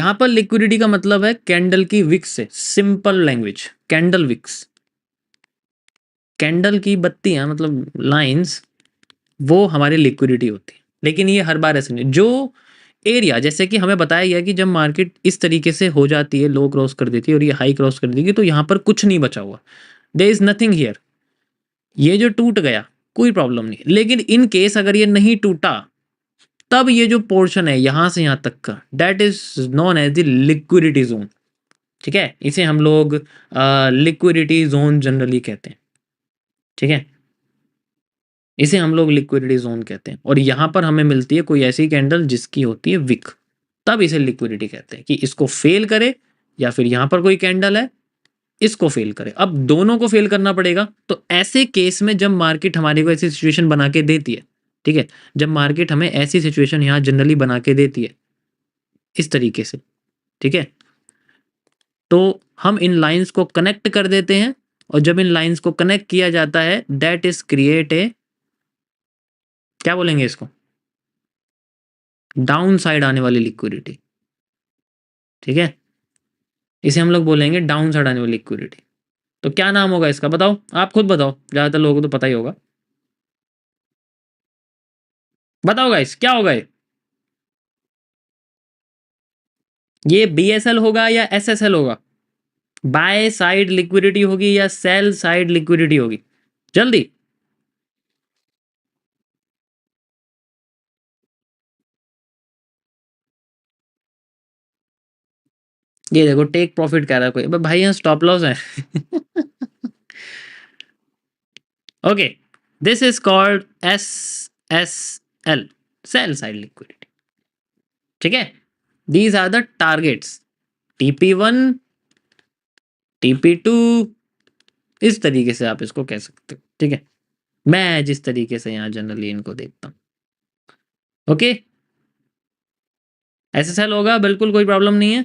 यहाँ पर लिक्विडिटी का मतलब है कैंडल की विक्स से, simple language, candle wicks, candle की बत्तियां मतलब लाइंस, वो हमारी लिक्विडिटी होती है। लेकिन ये हर बार ऐसे नहीं, जो एरिया जैसे कि हमें बताया गया कि जब मार्केट इस तरीके से हो जाती है, लो क्रॉस कर देती है और ये हाई क्रॉस कर देगी, तो यहाँ पर कुछ नहीं बचा हुआ, देयर इज नथिंग हियर, ये जो टूट गया कोई प्रॉब्लम नहीं। लेकिन इन केस अगर ये नहीं टूटा, तब ये जो पोर्शन है यहां से यहां तक का, that is known as the liquidity zone. ठीक है, इसे हम लोग लिक्विडिटी जोन जनरली कहते हैं। ठीक है, इसे हम लोग लिक्विडिटी जोन कहते हैं। और यहां पर हमें मिलती है कोई ऐसी कैंडल जिसकी होती है विक, तब इसे लिक्विडिटी कहते हैं कि इसको फेल करे, या फिर यहां पर कोई कैंडल है इसको फेल करे। अब दोनों को फेल करना पड़ेगा। तो ऐसे केस में जब मार्केट हमारे को ऐसी सिचुएशन बना के देती है, ठीक है, जब मार्केट हमें ऐसी सिचुएशन यहां जनरली बना के देती है इस तरीके से, ठीक है, तो हम इन लाइंस को कनेक्ट कर देते हैं। और जब इन लाइंस को कनेक्ट किया जाता है, दैट इज क्रिएट ए, क्या बोलेंगे इसको, डाउन साइड आने वाली लिक्विडिटी। ठीक है, इसे हम लोग बोलेंगे डाउन साइड आने वाली लिक्विडिटी। तो क्या नाम होगा इसका, बताओ, आप खुद बताओ, ज्यादातर लोगों को तो पता ही होगा। बताओ गाइस क्या होगा ये बीएसएल होगा या एसएसएल होगा, बाय साइड लिक्विडिटी होगी या सेल साइड लिक्विडिटी होगी, जल्दी। ये देखो टेक प्रॉफिट कह रहा है कोई, भाई यहाँ स्टॉप लॉस है। Okay, this is called S S L, sell side liquidity. ठीक है, these are the targets, TP1, TP2, इस तरीके से आप इसको कह सकते हो। ठीक है, मैं जिस तरीके से यहाँ जनरली इनको देखता हूं। ओके, SSL होगा, बिल्कुल कोई प्रॉब्लम नहीं है।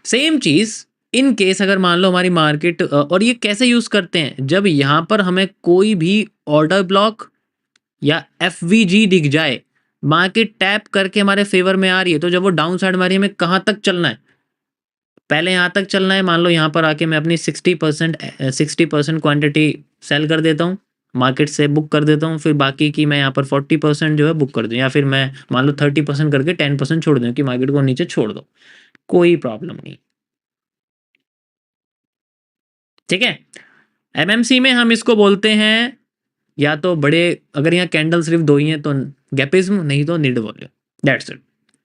सेम चीज इन केस अगर मान लो हमारी मार्केट, और ये कैसे यूज करते हैं, जब यहां पर हमें कोई भी ऑर्डर ब्लॉक या FVG दिख जाए, मार्केट टैप करके हमारे फेवर में आ रही है, तो जब वो डाउन साइड मारी हमें कहां तक चलना है, पहले यहां तक चलना है। मान लो यहां पर आके मैं अपनी 60% क्वांटिटी सेल कर देता हूं, मार्केट से बुक कर देता हूं, फिर बाकी की मैं यहाँ पर 40% जो है बुक कर दूं, या फिर मैं मान लो 30% करके 10% छोड़ दूं कि मार्केट को नीचे छोड़ दो, कोई प्रॉब्लम नहीं। ठीक है, MMC में हम इसको बोलते हैं या तो बड़े, अगर यहाँ कैंडल सिर्फ दो ही हैं तो गैपिज्म, नहीं तो नीड वॉल्यूम, दैट्स इट।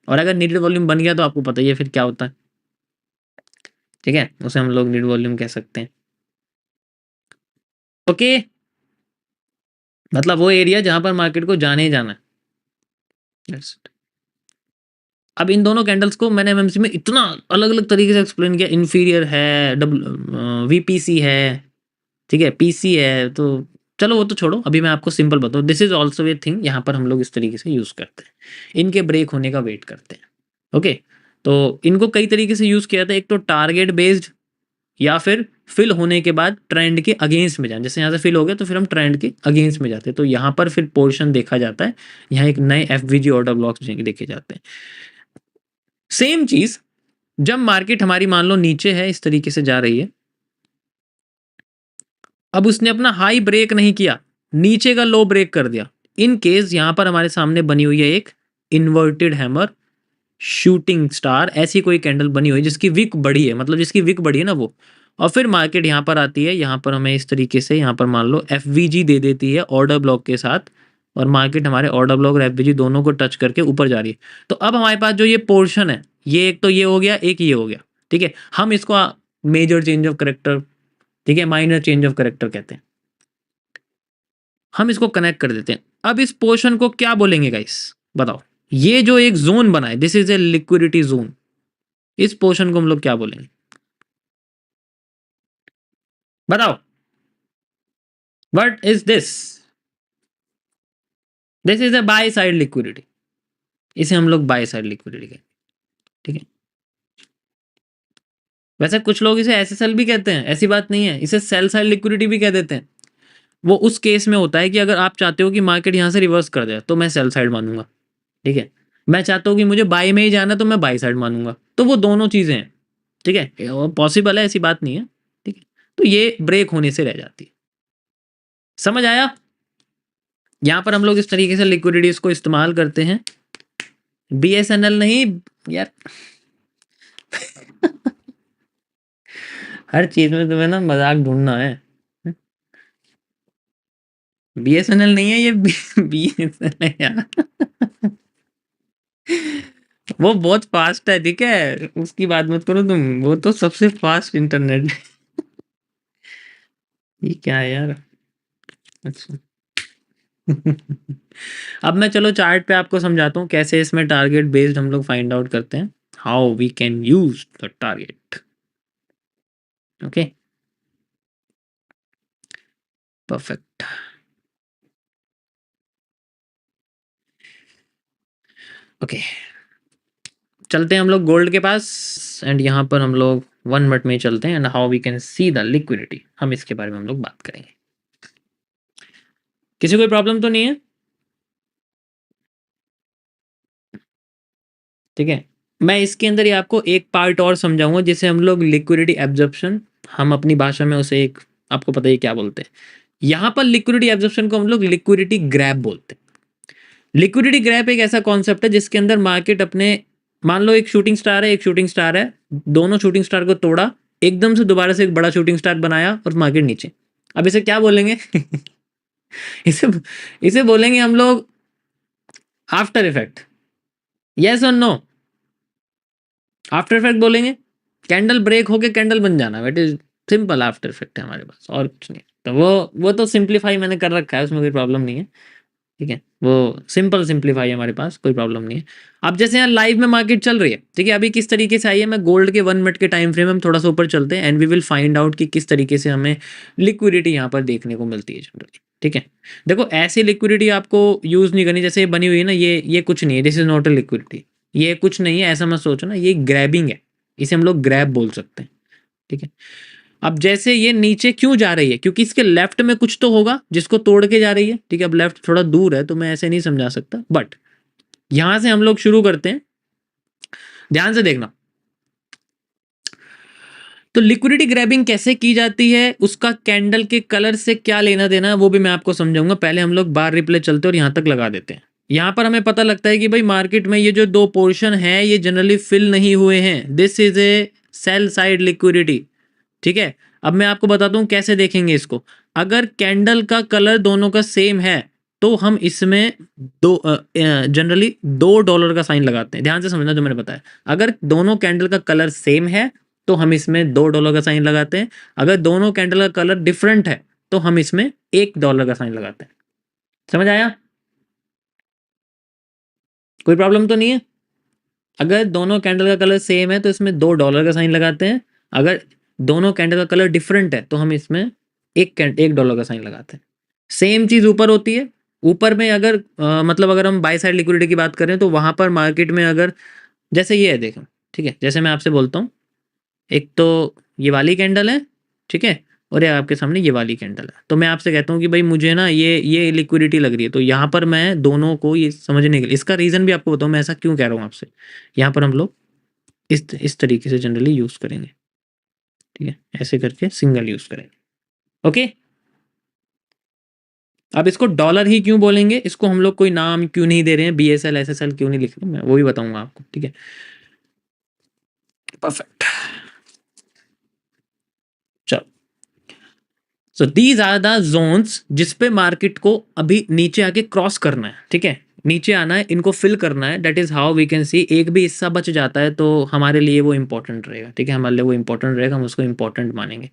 और अगर नीड वॉल्यूम बन गया तो आपको पता ही है फिर क्या होता है। ठीक है, उसे हम लोग नीड वॉल्यूम कह सकते हैं। ओके, मतलब वो एरिया जहां पर मार्केट को जाने ही जाना है, दैट्स इट। अब इन दोनों कैंडल्स को मैंने MMC में इतना अलग अलग तरीके से एक्सप्लेन किया, इन्फीरियर है, VPC है, ठीक है, PC है, तो चलो वो तो छोड़ो, अभी मैं आपको सिंपल बताऊँ, this is also a thing, यहाँ पर हम लोग इस तरीके से यूज करते हैं, इनके ब्रेक होने का वेट करते हैं। ओके, तो इनको कई तरीके से यूज किया था, एक तो टारगेट बेस्ड, या फिर फिल होने के बाद ट्रेंड के अगेंस्ट में जाए, जैसे यहाँ से फिल हो गया तो फिर हम ट्रेंड के अगेंस्ट में जाते हैं, तो यहाँ पर फिर पोर्शन देखा जाता है, यहाँ एक नए FVG ऑर्डर ब्लॉक्स देखे जाते हैं। सेम चीज जब मार्केट हमारी मान लो नीचे है, इस तरीके से जा रही है, अब उसने अपना हाई ब्रेक नहीं किया, नीचे का लो ब्रेक कर दिया, इन केस यहां पर हमारे सामने बनी हुई है एक इन्वर्टेड हैमर, शूटिंग स्टार, ऐसी कोई कैंडल बनी हुई जिसकी विक बड़ी है, मतलब जिसकी विक बड़ी है ना वो, और फिर मार्केट यहाँ पर आती है, यहाँ पर हमें इस तरीके से यहाँ पर मान लो FVG दे देती है ऑर्डर ब्लॉक के साथ, और मार्केट हमारे ऑर्डर ब्लॉक और FVG दोनों को टच करके ऊपर जा रही है। तो अब हमारे पास जो ये पोर्शन है, ये एक तो ये हो गया, एक ये हो गया। ठीक है, हम इसको मेजर चेंज ऑफ करेक्टर, ठीक है, माइनर चेंज ऑफ करेक्टर कहते हैं, हम इसको कनेक्ट कर देते हैं। अब इस पोर्शन को क्या बोलेंगे गाइस, बताओ, ये जो एक जोन बना है, this is A liquidity zone, इस पोर्शन को हम लोग क्या बोलेंगे, बताओ, what is this, this is A by side liquidity, इसे हम लोग बाय साइड लिक्विडिटी कहते हैं। ठीक है, वैसे कुछ लोग इसे SSL भी कहते हैं, ऐसी बात नहीं है, इसे सेल साइड लिक्विडिटी भी कह देते हैं। वो उस केस में होता है कि अगर आप चाहते हो कि मार्केट यहां से रिवर्स कर दे तो मैं सेल साइड मानूंगा। ठीक है, मैं चाहता हूँ कि मुझे बाई में ही जाना, तो मैं बाई साइड मानूंगा। तो वो दोनों चीजें हैं, ठीक है, वो पॉसिबल है, ऐसी बात नहीं है, ठीक है। तो ये ब्रेक होने से रह जाती है। समझ आया? यहाँ पर हम लोग इस तरीके से लिक्विडिटीज को इस्तेमाल करते हैं। बीएसएनएल नहीं यार। हर चीज में तुम्हें ना मजाक ढूंढना है। बीएसएनएल नहीं है ये, बीएसएनएल यार। वो बहुत फास्ट है, ठीक है, उसकी बात मत करो तुम, वो तो सबसे फास्ट इंटरनेट है। ये क्या है यार? अच्छा। अब मैं चलो चार्ट पे आपको समझाता हूँ कैसे इसमें टारगेट बेस्ड हम लोग फाइंड आउट करते हैं, how we can use the target. Okay, perfect. Okay, चलते हैं हम लोग गोल्ड के पास, एंड यहाँ पर हम लोग 1 मिनट में चलते हैं, and how we can see the liquidity, हम इसके बारे में हम लोग बात करेंगे। किसी कोई प्रॉब्लम तो नहीं है? ठीक है, मैं इसके अंदर ही आपको एक पार्ट और समझाऊंगा जिसे हम लोग लिक्विडिटी एब्जॉर्प्शन, हम अपनी भाषा में उसे एक, आपको पता ही क्या बोलते हैं। यहाँ पर लिक्विडिटी एब्जॉर्प्शन को हम लोग लिक्विडिटी ग्रैब बोलते हैं। लिक्विडिटी ग्रैब एक ऐसा कॉन्सेप्ट है जिसके अंदर मार्केट अपने, मान लो एक शूटिंग स्टार है, एक शूटिंग स्टार है, दोनों शूटिंग स्टार को तोड़ा, एकदम से दोबारा से एक बड़ा शूटिंग स्टार बनाया और मार्केट नीचे। अब इसे क्या बोलेंगे? इसे इसे बोलेंगे हम लोग आफ्टर इफेक्ट। यस और नो? आफ्टर इफेक्ट बोलेंगे। कैंडल ब्रेक होके कैंडल बन जाना, wait is simple after effect है हमारे पास, और कुछ नहीं। तो वो तो सिंप्लीफाई मैंने कर रखा है, उसमें कोई प्रॉब्लम नहीं है, ठीक है, वो सिंपल सिंप्लीफाई है हमारे पास, कोई प्रॉब्लम नहीं है। अब जैसे यहाँ लाइव में मार्केट चल रही है, ठीक है, अभी किस तरीके से आई है, मैं गोल्ड के 1 मिनट के टाइम फ्रेम में हम थोड़ा सा ऊपर चलते हैं, and we will find out कि किस तरीके से हमें लिक्विडिटी यहाँ पर देखने को मिलती है जनरली। ठीक है, देखो ऐसी लिक्विडिटी आपको यूज नहीं करनी, जैसे ये बनी हुई है ना, ये कुछ नहीं है, this is not a liquidity, ये कुछ नहीं है, ऐसा मत सोचो ना, ये ग्रैबिंग है, इसे हम लोग ग्रैब बोल सकते हैं। ठीक है, अब जैसे ये नीचे क्यों जा रही है, क्योंकि इसके लेफ्ट में कुछ तो होगा जिसको तोड़ के जा रही है, ठीक है, अब लेफ्ट थोड़ा दूर है तो मैं ऐसे नहीं समझा सकता, बट यहां से हम लोग शुरू करते हैं, ध्यान से देखना। तो लिक्विडिटी ग्रैबिंग कैसे की जाती है, उसका कैंडल के कलर से क्या लेना देना है, वो भी मैं आपको समझाऊंगा। पहले हम लोग बार रिप्ले चलते हैं और यहां तक लगा देते हैं। यहां पर हमें पता लगता है कि भाई मार्केट में ये जो दो पोर्शन है ये जनरली फिल नहीं हुए हैं, this is A sell side liquidity. ठीक है, अब मैं आपको बताता हूं कैसे देखेंगे इसको। अगर कैंडल का कलर दोनों का सेम है तो हम इसमें दो जनरली $2 का साइन लगाते हैं। ध्यान से समझना जो मैंने बताया, अगर दोनों कैंडल का कलर सेम है तो हम इसमें $2 का साइन लगाते हैं, अगर दोनों कैंडल का कलर डिफरेंट है तो हम इसमें $1 का साइन लगाते हैं। समझ आया? कोई प्रॉब्लम तो नहीं है? अगर दोनों कैंडल का कलर सेम है तो इसमें $2 का साइन लगाते हैं, अगर दोनों कैंडल का कलर डिफरेंट है तो हम इसमें $1 का साइन लगाते हैं। सेम चीज ऊपर होती है, ऊपर में अगर मतलब अगर हम बाय साइड लिक्विडिटी की बात करें तो वहां पर मार्केट में अगर जैसे ये है देखो, ठीक है, जैसे मैं आपसे बोलता हूँ, एक तो ये वाली कैंडल है, ठीक है, और ये आपके सामने ये वाली कैंडल है, तो मैं आपसे कहता हूँ कि भाई मुझे ना ये लिक्विडिटी लग रही है, तो यहाँ पर मैं दोनों को ये समझने के लिए, इसका रीजन भी आपको बताऊँ मैं ऐसा क्यों कह रहा हूँ आपसे, यहाँ पर हम लोग इस तरीके से जनरली यूज करेंगे, ठीक है, ऐसे करके सिंगल यूज करेंगे। ओके, अब इसको डॉलर ही क्यों बोलेंगे, इसको हम लोग कोई नाम क्यों नहीं दे रहे हैं, BSL SSL क्यों नहीं लिख रहे, मैं वो भी बताऊंगा आपको, ठीक है, परफेक्ट। चलो, so these are the zones जिसपे मार्केट को अभी नीचे आके क्रॉस करना है, ठीक है, नीचे आना है, इनको फिल करना है, that is how we can see. एक भी हिस्सा बच जाता है तो हमारे लिए वो इंपॉर्टेंट रहेगा, ठीक है, हमारे लिए वो इंपॉर्टेंट रहेगा, हम उसको इंपॉर्टेंट मानेंगे।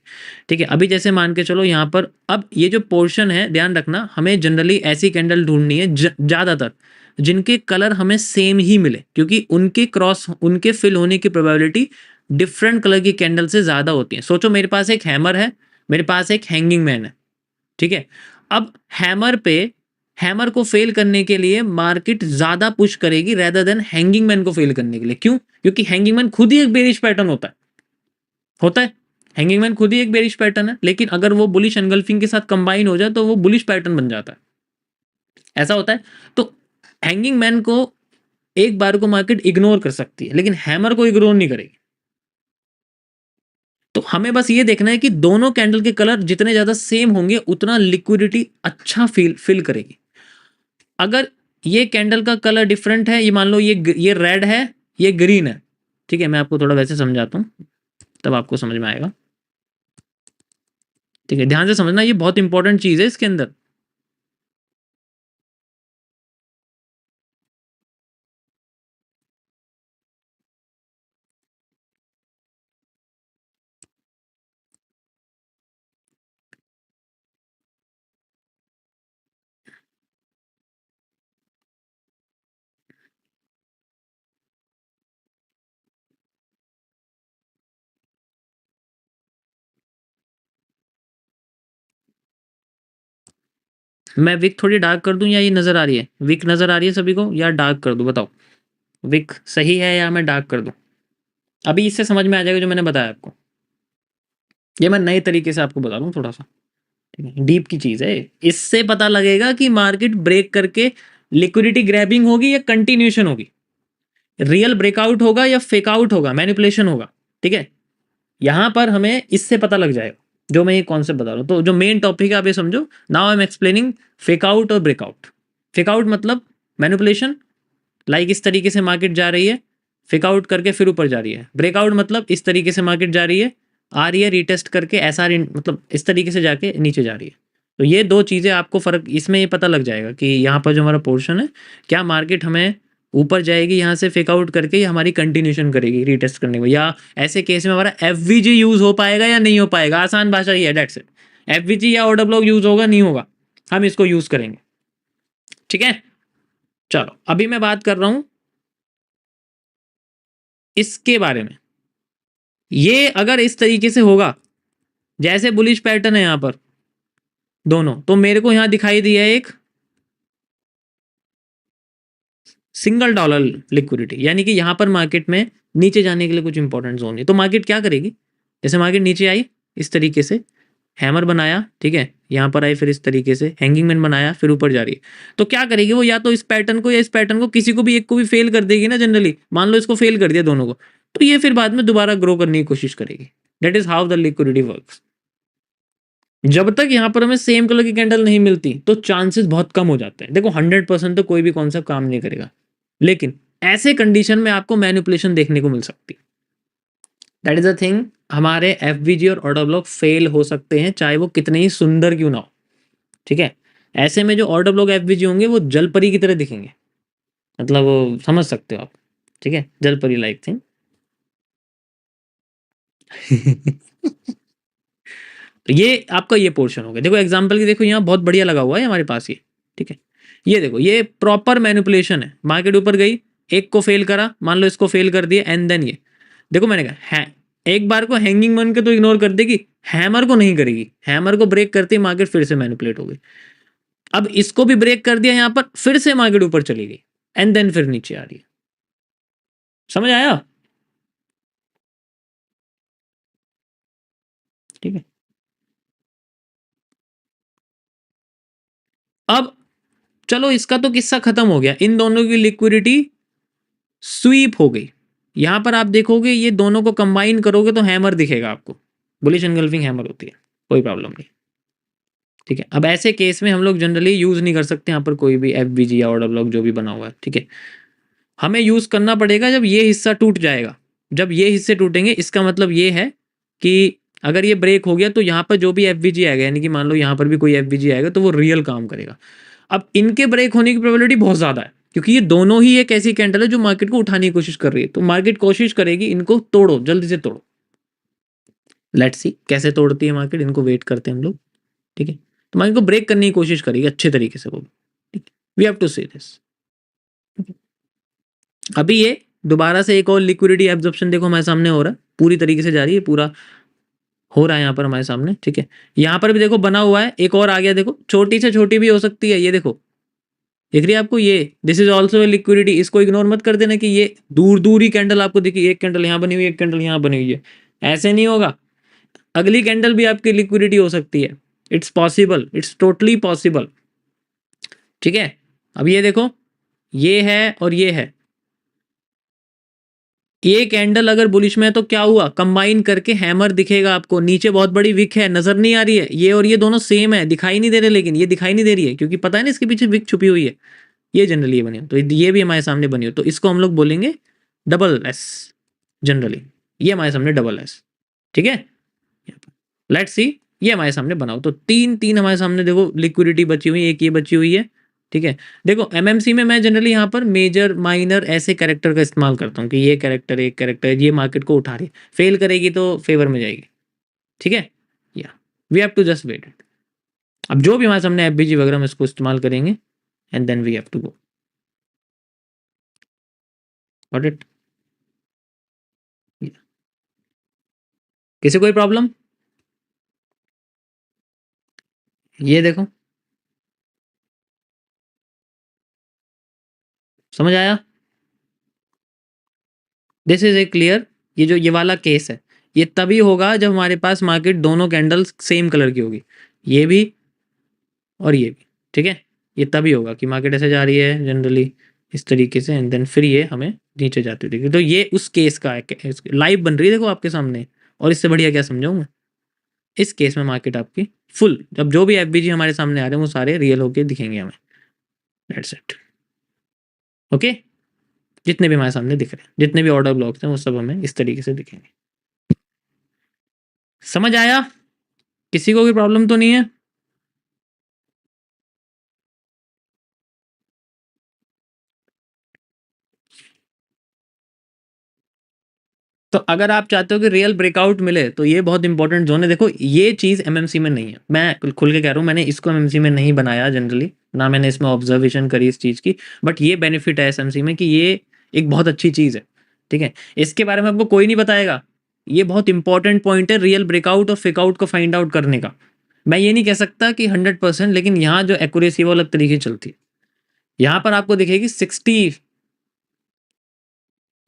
ठीक है, अभी जैसे मान के चलो यहाँ पर, अब ये जो पोर्शन है, ध्यान रखना, हमें जनरली ऐसी कैंडल ढूंढनी है ज्यादातर जिनके कलर हमें सेम ही मिले, क्योंकि उनके क्रॉस, उनके फिल होने की प्रोबेबिलिटी डिफरेंट कलर की कैंडल से ज्यादा होती है। सोचो मेरे पास एक हैमर है, मेरे पास एक हैंगिंग मैन है, ठीक है, अब हैमर को फेल करने के लिए मार्केट ज्यादा पुश करेगी रेदर देन हैंगिंग मैन को फेल करने के लिए। क्यों? क्योंकि हैंगिंग मैन खुद ही एक बेरिश पैटर्न होता है हैंगिंग मैन खुद ही एक बेरिश पैटर्न है, लेकिन अगर वो बुलिश एनगल्फिंग के साथ कंबाइन हो जाए तो वो बुलिश पैटर्न बन जाता है, ऐसा होता है। तो हैंगिंग मैन को एक बार को मार्केट इग्नोर कर सकती है, लेकिन हैमर को इग्नोर नहीं करेगी। तो हमें बस ये देखना है कि दोनों कैंडल के कलर जितने ज्यादा सेम होंगे उतना लिक्विडिटी अच्छा फिल करेगी। अगर ये कैंडल का कलर डिफरेंट है, ये मान लो ये रेड है, ये ग्रीन है, ठीक है, मैं आपको थोड़ा वैसे समझाता हूँ तब आपको समझ में आएगा। ठीक है, ध्यान से समझना, ये बहुत इंपॉर्टेंट चीज है इसके अंदर। मैं विक थोड़ी डार्क कर दूं या ये नजर आ रही है? विक नजर आ रही है सभी को या डार्क कर दूं? बताओ, विक सही है या मैं डार्क कर दूं? अभी इससे समझ में आ जाएगा जो मैंने बताया आपको। ये मैं नए तरीके से आपको बता दूं थोड़ा सा, ठीक है, डीप की चीज है। इससे पता लगेगा कि मार्केट ब्रेक करके लिक्विडिटी ग्रैबिंग होगी या कंटिन्यूशन होगी, रियल ब्रेकआउट होगा या फेक आउट होगा, मैनिपुलेशन होगा। ठीक है, यहां पर हमें इससे पता लग जाएगा जो मैं ये कॉन्सेप्ट बता रहा हूं। तो जो मेन टॉपिक है आप ये समझो, now I am explaining fake out और ब्रेकआउट। फेक आउट मतलब मैनिपुलेशन, लाइक इस तरीके से मार्केट जा रही है, फेक आउट करके फिर ऊपर जा रही है। ब्रेकआउट मतलब इस तरीके से मार्केट जा रही है, आ रही है रीटेस्ट करके, ऐसा मतलब इस तरीके से जाके नीचे जा रही है। तो ये दो चीज़ें आपको फ़र्क इसमें ये पता लग जाएगा कि यहाँ पर जो हमारा पोर्शन है, क्या मार्केट हमें ऊपर जाएगी यहाँ से फेक आउट करके, या हमारी कंटिन्यूशन करेगी रीटेस्ट करने को, या ऐसे केस में हमारा एफवीजी यूज़ हो पाएगा या नहीं हो पाएगा। आसान भाषा ये है, डेट्स इट। एफवीजी या ऑर्डर ब्लॉक यूज़ होगा नहीं होगा, हम इसको यूज़ करेंगे। ठीक है, चलो अभी मैं बात कर रहा हूँ इसके बारे में। ये अगर इस तरीके से होगा जैसे बुलिश पैटर्न है यहां पर दोनों, तो मेरे को यहां दिखाई दिया एक सिंगल डॉलर लिक्विडिटी, यानी कि यहां पर मार्केट में नीचे जाने के लिए कुछ इंपॉर्टेंट जोन है। तो मार्केट क्या करेगी, जैसे मार्केट नीचे आई इस तरीके से, हैमर बनाया, ठीक है, यहां पर आई, फिर इस तरीके से हैंगिंग मैन बनाया, फिर ऊपर जा रही है। तो क्या करेगी वो, या तो इस पैटर्न को या इस पैटर्न को, किसी को भी एक को भी फेल कर देगी ना। जनरली मान लो इसको फेल कर दिया दोनों को, तो ये फिर बाद में दोबारा ग्रो करने की कोशिश करेगी। That is how the liquidity works. जब तक यहां पर हमें सेम कलर की कैंडल नहीं मिलती तो चांसेस बहुत कम हो जाते हैं। देखो 100% तो कोई भी कॉन्सेप्ट काम नहीं करेगा, लेकिन ऐसे कंडीशन में आपको मैनिपुलेशन देखने को मिल सकती। That is a thing. हमारे एफवीजी और ऑर्डर ब्लॉक फेल हो सकते हैं, चाहे वो कितने ही सुंदर क्यों ना हो। ठीक है, ऐसे में जो ऑर्डर ब्लॉक एफवीजी होंगे वो जलपरी की तरह दिखेंगे, मतलब वो समझ सकते हो आप। ठीक है, जलपरी लाइक थिंग। तो ये आपका ये पोर्शन हो गया। देखो एग्जांपल की, देखो यहाँ बहुत बढ़िया लगा हुआ है हमारे पास ये। ठीक है, ये देखो ये प्रॉपर मैनिपुलेशन है। मार्केट ऊपर गई, एक को फेल करा, मान लो इसको फेल कर दिया, एंड देन ये देखो मैंने कहा है, एक बार को हैंगिंग बन के तो इग्नोर कर देगी, हैमर को नहीं करेगी। हैमर को ब्रेक करते ही मार्केट फिर से मैनिपुलेट हो गई। अब इसको भी ब्रेक कर दिया यहाँ पर, फिर से मार्केट ऊपर चली गई, एंड देन फिर नीचे आ रही है। समझ आया? ठीक है, अब चलो इसका तो किस्सा खत्म हो गया, इन दोनों की लिक्विडिटी स्वीप हो गई। यहां पर आप देखोगे ये दोनों को कंबाइन करोगे तो हैमर दिखेगा आपको, बुलिश एनगल्फिंग हैमर होती है, कोई प्रॉब्लम नहीं। ठीक है, अब ऐसे केस में हम लोग जनरली यूज नहीं कर सकते यहाँ पर कोई भी एफबीजी या ऑर्डर ब्लॉक जो भी बना हुआ है। ठीक है, हमें यूज करना पड़ेगा जब ये हिस्सा टूट जाएगा। जब ये हिस्से टूटेंगे इसका मतलब ये है कि अगर ये ब्रेक हो गया तो यहाँ पर जो भी एफबीजी आएगा, यानी कि मान लो यहाँ पर भी कोई एफबीजी आएगा तो वो रियल काम करेगा। अब इनके ब्रेक होने की प्रोबेबिलिटी बहुत ज्यादा है, क्योंकि ये दोनों ही एक ऐसी कैंडल है जो मार्केट को उठाने की कोशिश कर रही है। तो मार्केट कोशिश करेगी इनको तोड़ो, जल्दी से तोड़ो। लेट्स सी कैसे तोड़ती है मार्केट, इनको वेट करते हैं हम लोग। ठीक है, तो मार्केट को ब्रेक करने की कोशिश करेगी अच्छे तरीके से वो। ठीक है, we have to see this. अभी ये दोबारा से एक और लिक्विडिटी एब्जॉर्प्शन देखो हमारे सामने हो रहा है, पूरी तरीके से जा रही है, पूरा हो रहा है यहाँ पर हमारे सामने। ठीक है, यहाँ पर भी देखो बना हुआ है, एक और आ गया, देखो छोटी से छोटी भी हो सकती है। ये देखो दिख रही है आपको, ये this is also a liquidity. इसको इग्नोर मत कर देना कि ये दूर दूर ही कैंडल आपको दिखी, एक कैंडल यहाँ बनी हुई, एक कैंडल यहाँ बनी हुई है, ऐसे नहीं होगा। अगली कैंडल भी आपकी लिक्विडिटी हो सकती है। It's possible, it's totally possible. ठीक है, अब ये देखो, ये है और ये है, ये कैंडल अगर बुलिश में है तो क्या हुआ, कंबाइन करके हैमर दिखेगा आपको, नीचे बहुत बड़ी विक है, नजर नहीं आ रही है, ये और ये दोनों सेम है, दिखाई नहीं दे रहे, लेकिन ये दिखाई नहीं दे रही है क्योंकि पता है ना इसके पीछे विक छुपी हुई है। ये जनरली ये बनी हो, तो ये भी हमारे सामने बनी हो तो इसको हम लोग बोलेंगे डबल एस। जनरली ये हमारे सामने डबल एस, ठीक है। लेट्स सी, ये हमारे सामने बनाओ तो तीन तीन हमारे सामने देखो लिक्विडिटी बची हुई है, एक ये बची हुई है, ठीक है। देखो एमएमसी में मैं जनरली यहाँ पर मेजर माइनर ऐसे कैरेक्टर का इस्तेमाल करता हूँ कि ये कैरेक्टर एक कैरेक्टर ये मार्केट को उठा रही है, फेल करेगी तो फेवर में जाएगी, ठीक है। या we have to just wait it. अब जो भी हमारे सामने एफबीजी वगैरह हम इसको इस्तेमाल करेंगे and then we have to go. Got it. किसी कोई प्रॉब्लम? ये देखो, समझ आया? This is a clear. ये जो ये वाला केस है ये तभी होगा जब हमारे पास मार्केट दोनों कैंडल्स सेम कलर की होगी, ये भी और ये भी, ठीक है। ये तभी होगा कि मार्केट ऐसे जा रही है जनरली इस तरीके से एंड देन फिर ये हमें नीचे जाती हुई, तो ये उस केस का लाइव बन रही है देखो आपके सामने। और इससे बढ़िया क्या समझाऊं मैं? इस केस में मार्केट आपकी फुल, जब जो भी एफबीजी हमारे सामने आ रहे हैं वो सारे रियल होके दिखेंगे हमें। That's it. ओके, जितने भी हमारे सामने दिख रहे हैं, जितने भी ऑर्डर ब्लॉक्स हैं वो सब हमें इस तरीके से दिखेंगे। समझ आया? किसी को कोई प्रॉब्लम तो नहीं है? तो अगर आप चाहते हो कि रियल ब्रेकआउट मिले तो ये बहुत इंपॉर्टेंट जोन है। देखो ये चीज एमएमसी में नहीं है, मैं खुल के कह रहा हूँ, मैंने इसको एमएमसी में नहीं बनाया जनरली, ना मैंने इसमें ऑब्जर्वेशन करी इस चीज की, बट ये बेनिफिट है एसएमसी में कि ये एक बहुत अच्छी चीज है, ठीक है। इसके बारे में आपको कोई नहीं बताएगा, ये बहुत इंपॉर्टेंट पॉइंट है रियल ब्रेकआउट और फेकआउट को फाइंड आउट करने का। मैं ये नहीं कह सकता कि 100%, लेकिन यहाँ जो एक्यूरेसी वो अलग तरीके से चलती है। यहाँ पर आपको दिखेगी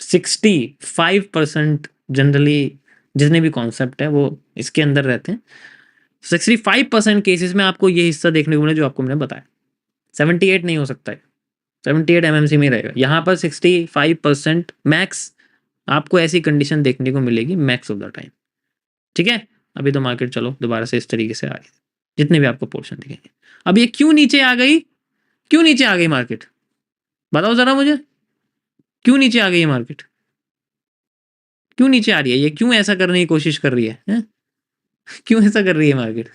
65% जनरली जितने भी कॉन्सेप्ट है वो इसके अंदर रहते हैं। 65% केसेस में आपको ये हिस्सा देखने को मिले जो आपको मैंने बताया। 78 नहीं हो सकता है, 78 एमएमसी में रहेगा। यहाँ पर 65% मैक्स आपको ऐसी कंडीशन देखने को मिलेगी मैक्स ऑफ द टाइम, ठीक है। अभी तो मार्केट चलो दोबारा से इस तरीके से आ रही है, जितने भी आपको पोर्शन दिखेंगे। अब ये क्यों नीचे आ गई, क्यों नीचे आ गई मार्केट? बताओ जरा मुझे, क्यों नीचे आ गई है मार्केट? क्यों नीचे आ रही है? ये क्यों ऐसा करने की कोशिश कर रही है? क्यों ऐसा कर रही है मार्केट?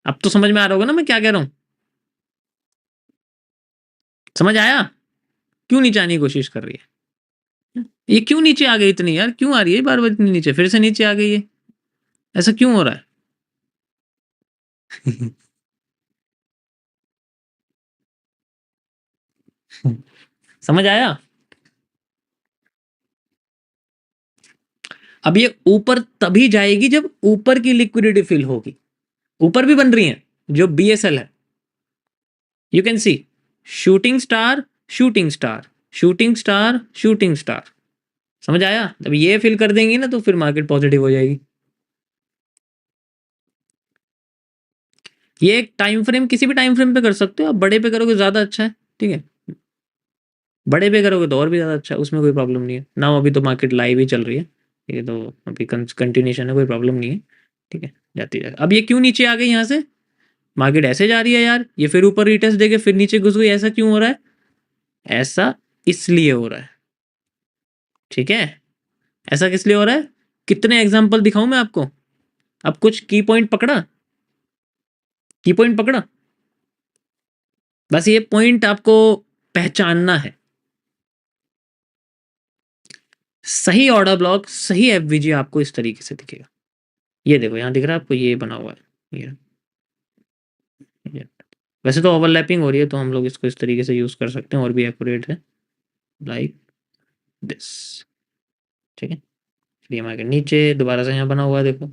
अब तो समझ में आ रहा होगा ना मैं क्या कह रहा हूं? समझ आया? क्यों नीचे आने की कोशिश कर रही है? ये क्यों नीचे आ गई इतनी यार, क्यों आ रही है बार बार इतनी नीचे, फिर से नीचे आ गई है, ऐसा क्यों हो रहा है? समझ आया? अब ये ऊपर तभी जाएगी जब ऊपर की लिक्विडिटी फिल होगी। ऊपर भी बन रही है जो बीएसएल है, you can see shooting star shooting star shooting star shooting star. समझ आया? जब ये फिल कर देंगी ना तो फिर मार्केट पॉजिटिव हो जाएगी। ये एक टाइम फ्रेम किसी भी टाइम फ्रेम पे कर सकते हो, आप बड़े पे करोगे ज्यादा अच्छा है, ठीक है। बड़े पे करोगे तो और भी ज्यादा अच्छा है, उसमें कोई प्रॉब्लम नहीं है ना। अभी तो मार्केट लाइव ही चल रही है, ठीक है, तो अभी कंटिन्यूशन है, कोई प्रॉब्लम नहीं है, ठीक है, जाती जाए। अब ये क्यों नीचे आ गई यहाँ से? मार्केट ऐसे जा रही है यार, ये फिर ऊपर रिटेस्ट देके फिर नीचे घुस गई, ऐसा क्यों हो रहा है? ऐसा इसलिए हो रहा है, ठीक है। ऐसा किस लिए हो रहा है? कितने एग्जाम्पल दिखाऊं मैं आपको? अब कुछ की पॉइंट पकड़ा, की पॉइंट पकड़ा, बस ये पॉइंट आपको पहचानना है। सही ऑर्डर ब्लॉक सही एफवीजी आपको इस तरीके से दिखेगा। ये देखो यहाँ दिख रहा है आपको, ये बना हुआ है ये। वैसे तो ओवरलैपिंग हो रही है तो हम लोग इसको इस तरीके से यूज कर सकते हैं और भी एक्यूरेट है, लाइक दिस, ठीक है। फिर ये मार्केट नीचे दोबारा से यहाँ बना हुआ है, देखो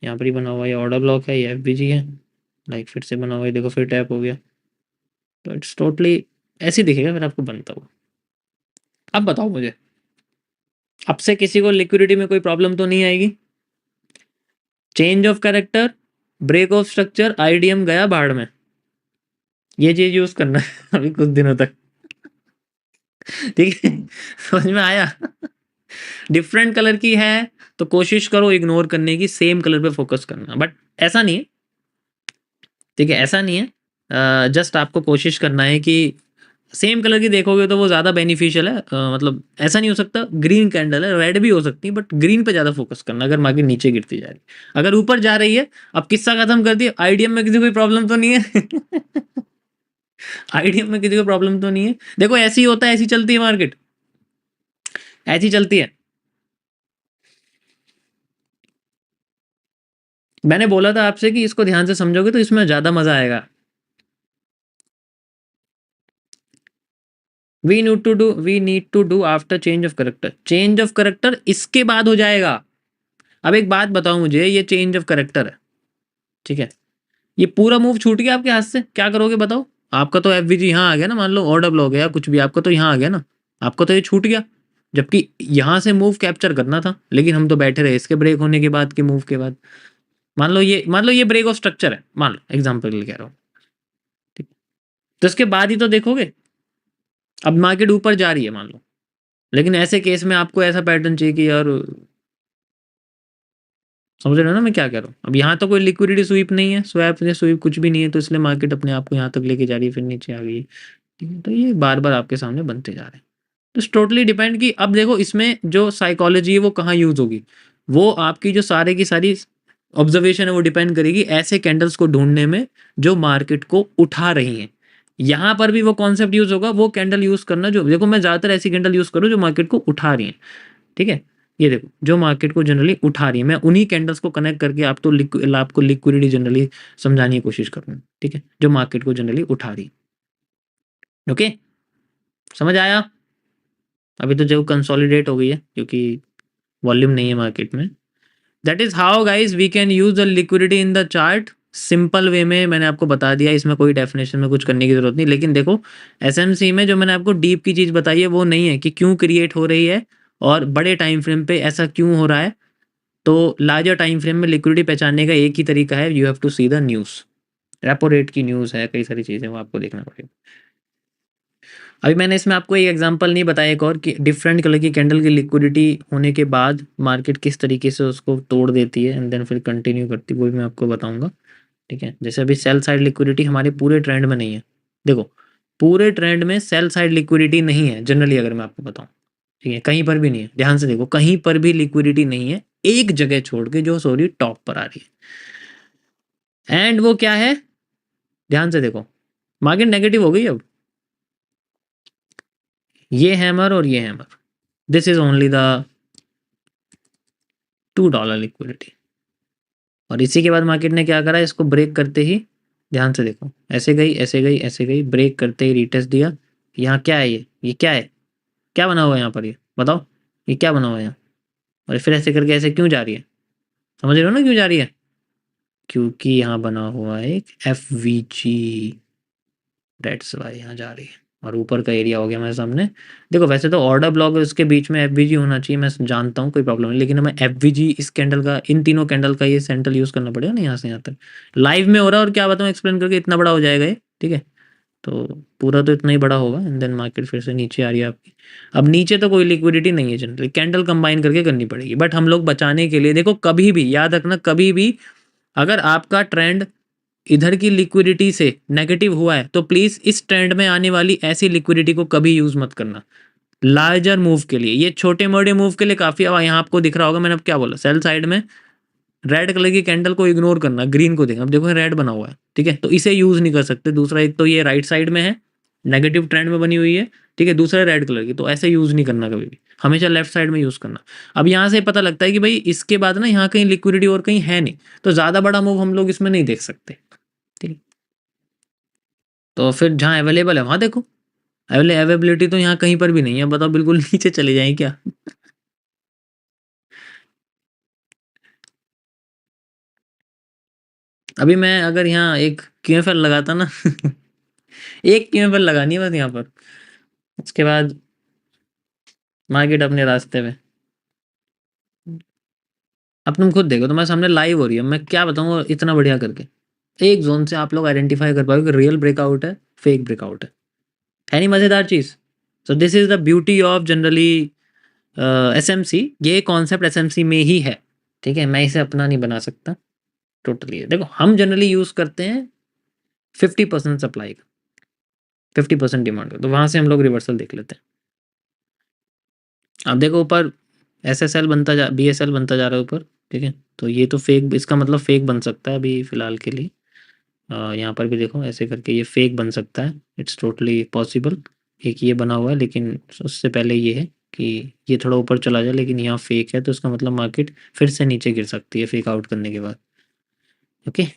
यहाँ पर ही बना हुआ है, ये ऑर्डर ब्लॉक है, ये एफवीजी है, लाइक फिर से बना हुआ है, देखो फिर टैप हो गया, तो इट्स टोटली ऐसे ही दिखेगा फिर आपको बनता हुआ। अब बताओ मुझे, अब से किसी को लिक्विडिटी में कोई प्रॉब्लम तो नहीं आएगी? Change of character, break of structure, IDM गया बाढ़ में, ये चीज यूज करना है अभी कुछ दिनों तक। ठीक है? समझ में आया? डिफरेंट कलर की है तो कोशिश करो इग्नोर करने की, सेम कलर पे फोकस करना, बट ऐसा नहीं है, ठीक है? ऐसा नहीं है, जस्ट आपको कोशिश करना है कि सेम कलर की देखोगे तो वो ज़्यादा बेनिफिशियल है। मतलब ऐसा नहीं हो सकता ग्रीन कैंडल है, रेड भी हो सकती है, बट ग्रीन पे ज़्यादा फोकस करना अगर मार्केट नीचे गिरती जा रही है। अगर ऊपर जा रही है, अब किस्सा खत्म कर दिया, आईडीएम में किसी को कोई प्रॉब्लम तो नहीं है। आईडीएम में किसी को प्रॉब्लम तो नहीं है। देखो ऐसे ही होता है, ऐसी चलती है मार्केट, ऐसी चलती है। मैंने बोला था आपसे कि इसको ध्यान से समझोगे तो इसमें ज़्यादा मज़ा आएगा। We need to do after change of character. Change of character इसके बाद हो जाएगा। अब एक बात बताओ मुझे, ये चेंज ऑफ करेक्टर है, ठीक है? ये पूरा मूव छूट गया आपके हाथ से, क्या करोगे बताओ? आपका तो एफवीजी यहाँ आ गया ना, मान लो ऑर्डर ब्लॉक है या कुछ भी, आपका तो यहाँ आ गया ना, आपका तो ये छूट गया। जबकि यहाँ से मूव कैप्चर करना था, लेकिन हम तो बैठे रहे इसके ब्रेक होने के बाद के मूव के बाद। मान लो ये ब्रेक ऑफ स्ट्रक्चर है, मान लो एग्जाम्पल के लिए कह रहा हूँ, ठीक? तो इसके बाद ही तो देखोगे। अब मार्केट ऊपर जा रही है मान लो, लेकिन ऐसे केस में आपको ऐसा पैटर्न चाहिए कि यार, समझ रहे हो ना मैं क्या कह रहा हूँ? अब यहाँ तो कोई लिक्विडिटी स्वीप नहीं है, स्वैप या स्वीप कुछ भी नहीं है, तो इसलिए मार्केट अपने आप को यहाँ तक लेके जा रही है, फिर नीचे आ गई, ठीक है? तो ये बार बार आपके सामने बनते जा रहे हैं। तो टोटली डिपेंड कि अब देखो इसमें जो साइकोलॉजी है वो कहाँ यूज होगी। वो आपकी जो सारे की सारी ऑब्जर्वेशन है वो डिपेंड करेगी ऐसे कैंडल्स को ढूंढने में जो मार्केट को उठा रही हैं। यहाँ पर भी वो कॉन्सेप्ट यूज होगा, वो कैंडल यूज करना जो, देखो मैं ज्यादातर ऐसी कैंडल यूज करूँ जो मार्केट को उठा रही है, ठीक है? ये देखो जो मार्केट को जनरली उठा रही है, मैं उन्हीं कैंडल्स को कनेक्ट करके आपको लिक्विडिटी जनरली समझाने की कोशिश करूँ, ठीक है? जो मार्केट को जनरली उठा रही है। ओके, समझ आया? अभी तो जो कंसोलिडेट हो गई है क्योंकि वॉल्यूम नहीं है मार्केट में। That is how guys we can use the liquidity in the chart. Simple way में मैंने आपको बता दिया, इसमें कोई डेफिनेशन में कुछ करने की जरूरत नहीं। लेकिन देखो एसएमसी में जो मैंने आपको डीप की चीज बताई है वो नहीं है कि क्यों क्रिएट हो रही है और बड़े टाइम फ्रेम पे ऐसा क्यों हो रहा है। तो लार्जर टाइम फ्रेम में लिक्विडिटी पहचानने का एक ही तरीका है, you have to see the news. Repo rate की न्यूज़ है, कई सारी चीज़ें वो आपको देखना पड़ेगा। अभी मैंने इसमें आपको एक एग्जांपल नहीं बताया एक और कि डिफरेंट कलर की कैंडल की लिक्विडिटी होने के बाद मार्केट किस तरीके से उसको तोड़ देती है एंड देन फिर कंटिन्यू करती है, वो भी मैं आपको बताऊंगा, ठीक है? जैसे अभी सेल साइड लिक्विडिटी हमारे पूरे ट्रेंड में नहीं है। देखो पूरे ट्रेंड में सेल साइड लिक्विडिटी नहीं है जनरली, अगर मैं आपको बताऊं, ठीक है? कहीं पर भी नहीं है, ध्यान से देखो, कहीं पर भी लिक्विडिटी नहीं है, एक जगह छोड़ के जो सॉरी टॉप पर आ रही है। एंड वो क्या है, ध्यान से देखो, मार्केट नेगेटिव हो गई अब, ये हैमर और ये hammer, this is only the $2 liquidity. और इसी के बाद मार्केट ने क्या करा, इसको ब्रेक करते ही, ध्यान से देखो, ऐसे गई ऐसे गई ऐसे गई, ब्रेक करते ही रीटेस्ट दिया। यहाँ क्या है, ये क्या है, क्या बना हुआ है यहाँ पर, ये बताओ, ये क्या बना हुआ है यहाँ? और फिर ऐसे करके ऐसे क्यों जा रही है, समझ रहे हो ना क्यों जा रही है? क्योंकि यहाँ बना हुआ है एक F we ji, that's why यहाँ जा रही है। और ऊपर का एरिया हो गया हमारे सामने। देखो वैसे तो ऑर्डर ब्लॉक उसके बीच में एफ होना चाहिए, मैं जानता हूँ कोई प्रॉब्लम नहीं, लेकिन हमें एफ इस कैंडल का, इन तीनों कैंडल का ये सेंट्रल यूज करना पड़ेगा ना, यहाँ से यहाँ तक लाइव में हो रहा है। और क्या बताऊँ एक्सप्लेन करके, इतना बड़ा हो जाएगा ये, ठीक है? तो पूरा तो इतना ही बड़ा होगा एंड देन मार्केट फिर से नीचे आ रही है आपकी। अब नीचे तो कोई लिक्विडिटी नहीं है जनरली, कैंडल कंबाइन करके करनी पड़ेगी। बट हम लोग बचाने के लिए देखो, कभी भी याद रखना, कभी भी अगर आपका ट्रेंड इधर की लिक्विडिटी से नेगेटिव हुआ है तो प्लीज इस ट्रेंड में आने वाली ऐसी लिक्विडिटी को कभी यूज मत करना लार्जर मूव के लिए। ये छोटे मोटे मूव के लिए काफी। अब यहाँ आपको दिख रहा होगा मैंने अब क्या बोला, सेल साइड में रेड कलर की कैंडल को इग्नोर करना, ग्रीन को देखना। अब देखो रेड बना हुआ है, ठीक है? तो इसे यूज नहीं कर सकते। दूसरा, एक तो ये राइट साइड में है, नेगेटिव ट्रेंड में बनी हुई है, ठीक है? दूसरा रेड कलर की, तो ऐसे यूज नहीं करना कभी भी, हमेशा लेफ्ट साइड में यूज करना। अब यहाँ से पता लगता है कि भाई इसके बाद ना यहाँ कहीं लिक्विडिटी और कहीं है नहीं, तो ज्यादा बड़ा मूव हम लोग इसमें नहीं देख सकते, ठीक है? तो फिर जहाँ अवेलेबल है वहां देखो। अवेलेबिलिटी तो यहाँ कहीं पर भी नहीं है, बताओ बिल्कुल नीचे चले जाएं क्या? अभी मैं अगर यहाँ एक क्यूएफएल लगाता ना एक क्यूएफएल लगानी है बस यहाँ पर, उसके बाद मार्केट अपने रास्ते में। अब तुम खुद देखो, तुम्हारे सामने लाइव हो रही है, मैं क्या बताऊँ इतना बढ़िया करके। एक जोन से आप लोग आइडेंटिफाई कर पाओगे रियल ब्रेकआउट है, फेक ब्रेकआउट है नहीं मजेदार चीज? So this is the beauty of generally SMC. ये कॉन्सेप्ट एसएमसी में ही है, ठीक है, मैं इसे अपना नहीं बना सकता टोटली। देखो हम जनरली यूज करते हैं 50% सप्लाई का, 50% डिमांड का, तो वहां से हम लोग रिवर्सल देख लेते हैं। अब देखो ऊपर एसएसएल बनता जा, बीएसएल बनता जा रहा है ऊपर, ठीक है, तो ये तो फेक, इसका मतलब फेक बन सकता है अभी फिलहाल के लिए। यहाँ पर भी देखो ऐसे करके ये फेक बन सकता है, इट्स टोटली पॉसिबल। एक ये बना हुआ है, लेकिन उससे पहले ये है कि ये थोड़ा ऊपर चला जाए, लेकिन यहाँ फेक है, तो इसका मतलब मार्केट फिर से नीचे गिर सकती है फेक आउट करने के बाद। ओके।